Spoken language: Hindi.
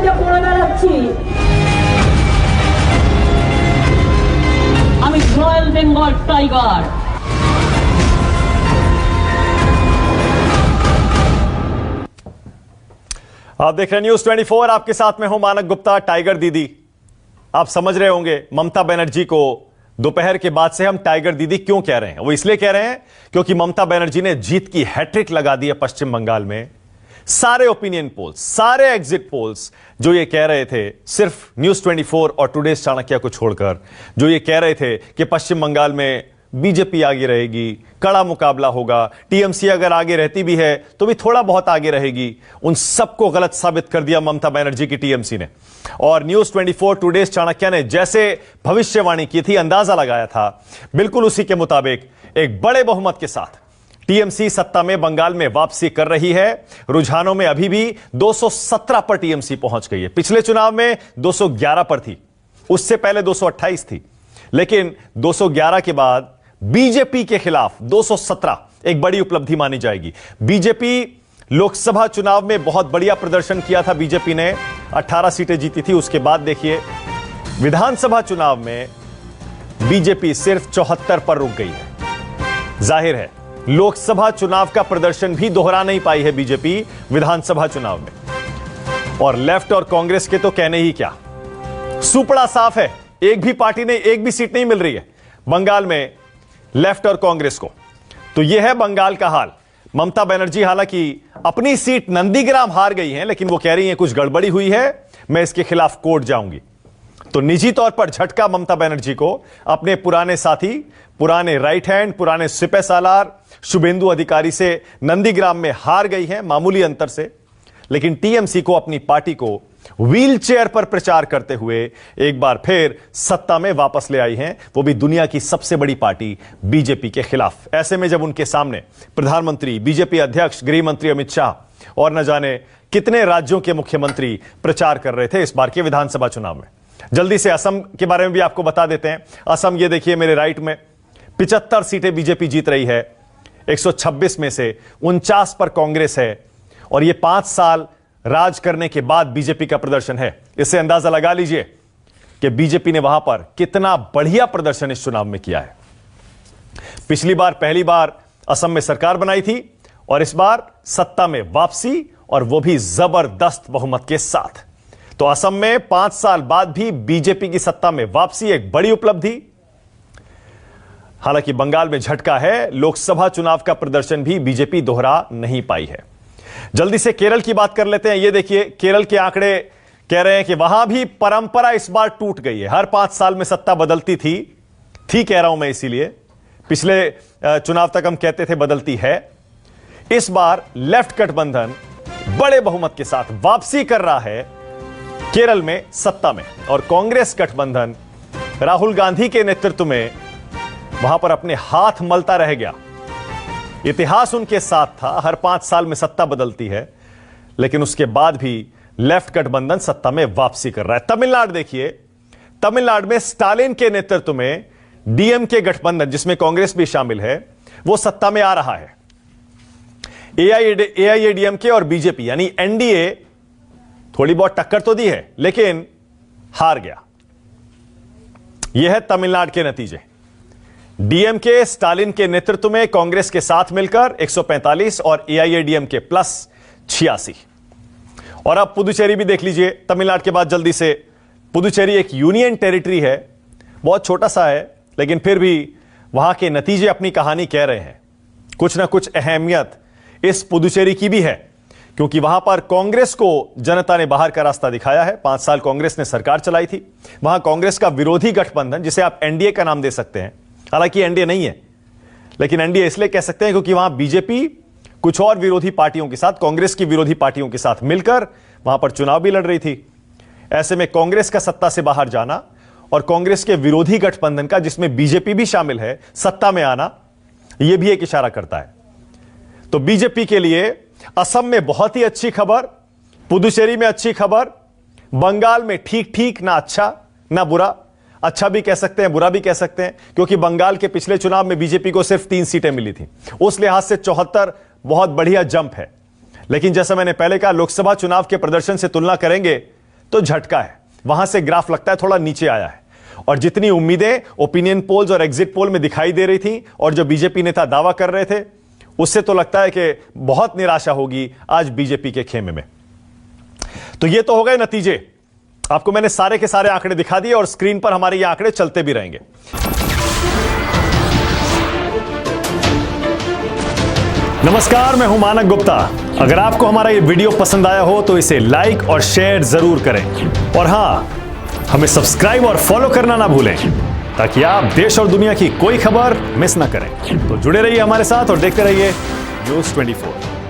যে পড়ে বেড়াচ্ছি, আমি রয়্যাল বেঙ্গল টাইগার। आप देख रहे हैं न्यूज 24, आपके साथ में हूं मानक गुप्ता। टाइगर दीदी, आप समझ रहे होंगे ममता बनर्जी को दोपहर के बाद से हम टाइगर दीदी क्यों कह रहे हैं। वो इसलिए कह रहे हैं क्योंकि ममता बनर्जी ने जीत की हैट्रिक लगा दी है पश्चिम बंगाल में। सारे ओपिनियन पोल्स, सारे एग्जिट पोल्स जो ये कह रहे थे, सिर्फ न्यूज 24 और टुडेज चाणक्य को छोड़कर, जो ये कह रहे थे कि पश्चिम बंगाल में बीजेपी आगे रहेगी, कड़ा मुकाबला होगा, टीएमसी अगर आगे रहती भी है तो भी थोड़ा बहुत आगे रहेगी, उन सबको गलत साबित कर दिया ममता बनर्जी की टीएमसी ने। और न्यूज 24 टुडेज चाणक्य ने जैसे भविष्यवाणी की थी, अंदाजा लगाया था, बिल्कुल उसी के मुताबिक एक बड़े बहुमत के साथ टीएमसी सत्ता में बंगाल में वापसी कर रही है। रुझानों में अभी भी 217 पर टीएमसी पहुंच गई है। पिछले चुनाव में 211 पर थी, उससे पहले 228 थी, लेकिन 211 के बाद बीजेपी के खिलाफ 217 एक बड़ी उपलब्धि मानी जाएगी। बीजेपी लोकसभा चुनाव में बहुत बढ़िया प्रदर्शन किया था, बीजेपी ने 18 सीटें जीती थी। उसके बाद देखिए विधानसभा चुनाव में बीजेपी सिर्फ 74 पर रुक गई है। जाहिर है लोकसभा चुनाव का प्रदर्शन भी दोहरा नहीं पाई है बीजेपी विधानसभा चुनाव में। और लेफ्ट और कांग्रेस के तो कहने ही क्या, सुपड़ा साफ है, एक भी पार्टी ने एक भी सीट नहीं मिल रही है बंगाल में लेफ्ट और कांग्रेस को। तो यह है बंगाल का हाल। ममता बनर्जी हालांकि अपनी सीट नंदीग्राम हार गई हैं, लेकिन वो कह रही हैं कुछ गड़बड़ी हुई है, मैं इसके खिलाफ कोर्ट जाऊंगी। तो निजी तौर पर झटका ममता बनर्जी को, अपने पुराने साथी, पुराने राइट हैंड, पुराने सिपह सालार शुभेंदु अधिकारी से नंदीग्राम में हार गई हैं मामूली अंतर से। लेकिन टीएमसी को, अपनी पार्टी को व्हील चेयर पर प्रचार करते हुए एक बार फिर सत्ता में वापस ले आई हैं, वो भी दुनिया की सबसे बड़ी पार्टी बीजेपी के खिलाफ। ऐसे में जब उनके सामने प्रधानमंत्री, बीजेपी अध्यक्ष, गृह मंत्री अमित शाह और न जाने कितने राज्यों के मुख्यमंत्री प्रचार कर रहे थे इस बार के विधानसभा चुनाव में। जल्दी से असम के बारे में भी आपको बता देते हैं। असम, ये देखिए मेरे राइट में, 75 सीटें बीजेपी जीत रही है, 126 में से 49 पर कांग्रेस है। और ये 5 साल राज करने के बाद बीजेपी का प्रदर्शन है। इससे अंदाजा लगा लीजिए कि बीजेपी ने वहां पर कितना बढ़िया प्रदर्शन इस चुनाव में किया है। पिछली बार पहली बार असम में सरकार बनाई थी और इस बार सत्ता में वापसी, और वो भी जबरदस्त बहुमत के साथ। तो असम में 5 साल बाद भी बीजेपी की सत्ता में वापसी एक बड़ी उपलब्धि। हालांकि बंगाल में झटका है, लोकसभा चुनाव का प्रदर्शन भी बीजेपी दोहरा नहीं पाई है। जल्दी से केरल की बात कर लेते हैं। ये देखिए केरल के आंकड़े कह रहे हैं कि वहां भी परंपरा इस बार टूट गई है। हर 5 साल में सत्ता बदलती थी कह रहा हूं मैं, इसीलिए पिछले चुनाव तक हम कहते थे बदलती है। इस बार लेफ्ट गठबंधन बड़े बहुमत के साथ वापसी कर रहा है केरल में सत्ता में, और कांग्रेस गठबंधन राहुल गांधी के नेतृत्व में वहां पर अपने हाथ मलता रह गया। इतिहास उनके साथ था, हर 5 साल में सत्ता बदलती है, लेकिन उसके बाद भी लेफ्ट गठबंधन सत्ता में वापसी कर रहा है। तमिलनाडु देखिए, तमिलनाडु में स्टालिन के नेतृत्व में डीएमके गठबंधन, जिसमें कांग्रेस भी शामिल है, वो सत्ता में आ रहा है। एआईएडीएमके और बीजेपी यानी एनडीए थोड़ी बहुत टक्कर तो दी है, लेकिन हार गया। यह है तमिलनाडु के नतीजे। डीएमके स्टालिन के नेतृत्व में कांग्रेस के साथ मिलकर 145 और एआईएडीएमके प्लस 86। और अब पुदुचेरी भी देख लीजिए तमिलनाडु के बाद जल्दी से। पुदुचेरी एक यूनियन टेरिटरी है, बहुत छोटा सा है, लेकिन फिर भी वहां के नतीजे अपनी कहानी कह रहे हैं। कुछ ना कुछ अहमियत इस पुदुचेरी की भी है, क्योंकि वहां पर कांग्रेस को जनता ने बाहर का रास्ता दिखाया है। 5 साल कांग्रेस ने सरकार चलाई थी। वहां कांग्रेस का विरोधी गठबंधन, जिसे आप एनडीए का नाम दे सकते हैं, हालांकि एनडीए नहीं है, लेकिन एनडीए इसलिए कह सकते हैं क्योंकि वहां बीजेपी कुछ और विरोधी पार्टियों के साथ, कांग्रेस की विरोधी पार्टियों के साथ मिलकर वहां पर चुनाव भी लड़ रही थी। ऐसे में कांग्रेस का सत्ता से बाहर जाना और कांग्रेस के विरोधी गठबंधन का, जिसमें बीजेपी भी शामिल है, सत्ता में आना, यह भी एक इशारा करता है। तो बीजेपी के लिए असम में बहुत ही अच्छी खबर, पुदुचेरी में अच्छी खबर, बंगाल में ठीक ठीक, ना अच्छा ना बुरा। अच्छा भी कह सकते हैं, बुरा भी कह सकते हैं, क्योंकि बंगाल के पिछले चुनाव में बीजेपी को सिर्फ 3 सीटें मिली थी। उस लिहाज से 74 बहुत बढ़िया जंप है। लेकिन जैसा मैंने पहले कहा, लोकसभा चुनाव के प्रदर्शन से तुलना करेंगे तो झटका है, वहां से ग्राफ लगता है थोड़ा नीचे आया है। और जितनी उम्मीदें ओपिनियन पोल्स और एग्जिट पोल में दिखाई दे रही थी और जो बीजेपी नेता दावा कर रहे थे, उससे तो लगता है कि बहुत निराशा होगी आज बीजेपी के खेमे में। तो ये तो हो गए नतीजे। आपको मैंने सारे के सारे आंकड़े दिखा दिए और स्क्रीन पर हमारे ये आंकड़े चलते भी रहेंगे। नमस्कार, मैं हूं मानक गुप्ता। अगर आपको हमारा ये वीडियो पसंद आया हो तो इसे लाइक और शेयर जरूर करें, और हां, हमें सब्सक्राइब और फॉलो करना ना भूलें ताकि आप देश और दुनिया की कोई खबर मिस ना करें। तो जुड़े रहिए हमारे साथ और देखते रहिए News 24।